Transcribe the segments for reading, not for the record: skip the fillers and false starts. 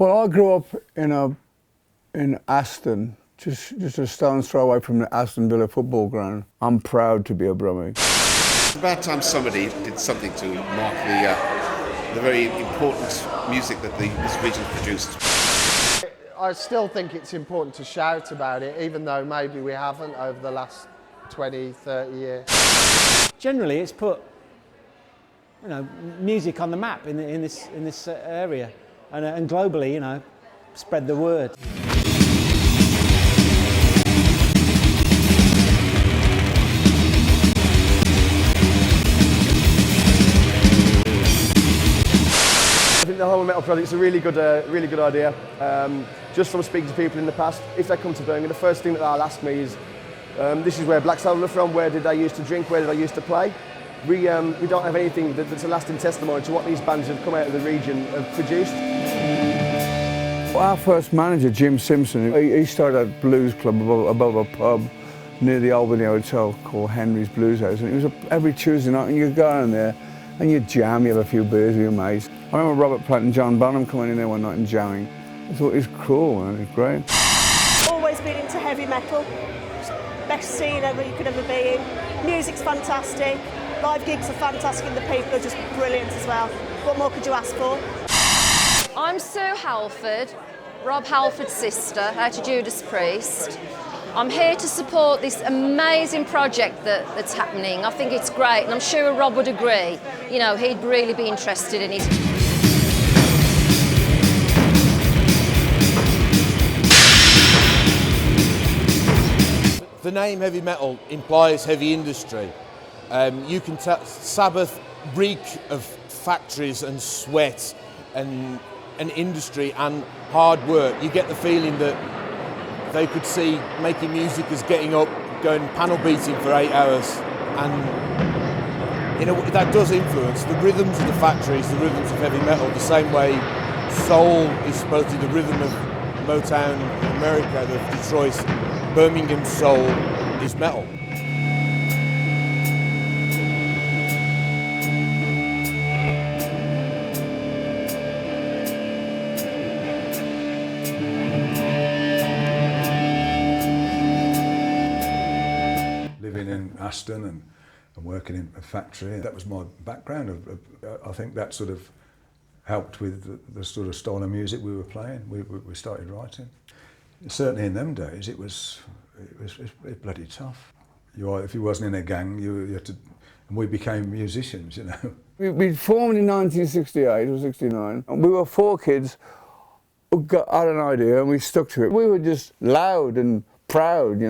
Well, I grew up in Aston, just a stone's throw away from the Aston Villa football ground. I'm proud to be a Brummie. It's about time somebody did something to mark the very important music that this region produced. I still think it's important to shout about it, even though maybe we haven't over the last 20, 30 years. Generally, it's put, music on the map in this area, and globally, spread the word. I think the Whole Metal project is a really good idea. Just from speaking to people in the past, if they come to Birmingham, the first thing that they'll ask me is, this is where Black Sabbath are from, where did they used to drink, where did they used to play? We don't have anything that's a lasting testimony to what these bands have come out of the region have produced. Our first manager, Jim Simpson, he started a blues club above a pub near the Albany Hotel called Henry's Blues House, and it was every Tuesday night, and you'd go in there and you'd jam, you'd have a few beers with your mates. I remember Robert Plant and John Bonham coming in there one night and jamming. I thought it was cool, and it was great. Always been into heavy metal. Best scene ever you could ever be in. Music's fantastic. Live gigs are fantastic and the people are just brilliant as well. What more could you ask for? I'm Sue Halford, Rob Halford's sister, out of Judas Priest. I'm here to support this amazing project that's happening. I think it's great, and I'm sure Rob would agree. He'd really be interested in it. The name heavy metal implies heavy industry. You can tell Sabbath reek of factories and sweat and industry and hard work. You get the feeling that they could see making music as getting up, going panel beating for 8 hours, and that does influence the rhythms of the factories, the rhythms of heavy metal, the same way soul is supposedly the rhythm of Motown in America, of Detroit. Birmingham soul is metal. Living in Aston and working in a factory, that was my background. I think that sort of helped with the sort of style of music we were playing. We started writing. Certainly in them days, it was bloody tough. If you wasn't in a gang, you had to, and we became musicians, We formed in 1968 or 69, and we were 4 kids who had an idea and we stuck to it. We were just loud and proud,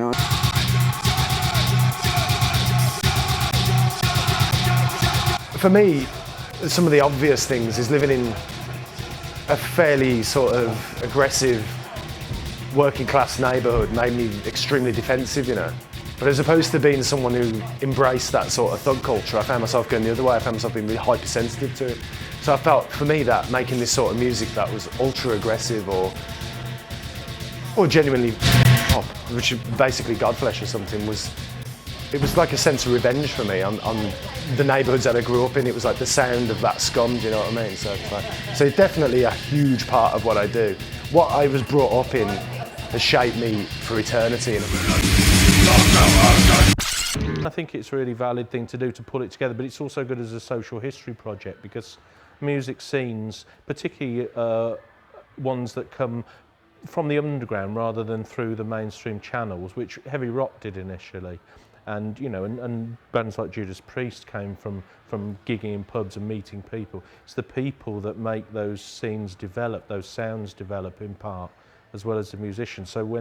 For me, some of the obvious things is living in a fairly sort of aggressive working class neighbourhood made me extremely defensive, But as opposed to being someone who embraced that sort of thug culture, I found myself going the other way. I found myself being really hypersensitive to it. So I felt, for me, that making this sort of music that was ultra aggressive or genuinely pop, which is basically Godflesh or something, it was like a sense of revenge for me on the neighbourhoods that I grew up in. It was like the sound of that scum, do you know what I mean? So it's definitely a huge part of what I do. What I was brought up in has shaped me for eternity. I think it's a really valid thing to do to pull it together, but it's also good as a social history project because music scenes, particularly ones that come from the underground rather than through the mainstream channels, which heavy rock did initially, and and bands like Judas Priest came from gigging in pubs and meeting people. It's the people that make those scenes develop, those sounds develop in part, as well as the musicians. So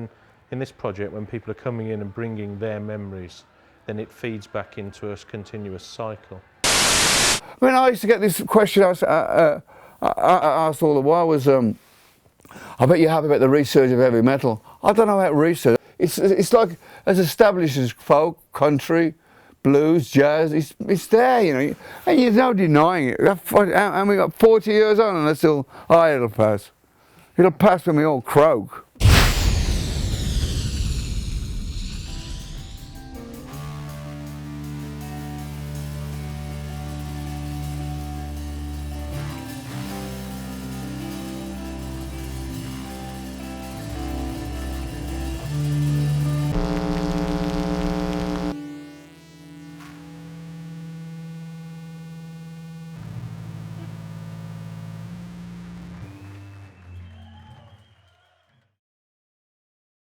in this project, when people are coming in and bringing their memories, then it feeds back into a continuous cycle. I used to get this question asked all the while was, I bet you're happy about the research of heavy metal. I don't know about research. It's like as established as folk, country, blues, jazz. It's there, and there's no denying it. And we got 40 years on, and it's still, it'll pass. It'll pass when we all croak.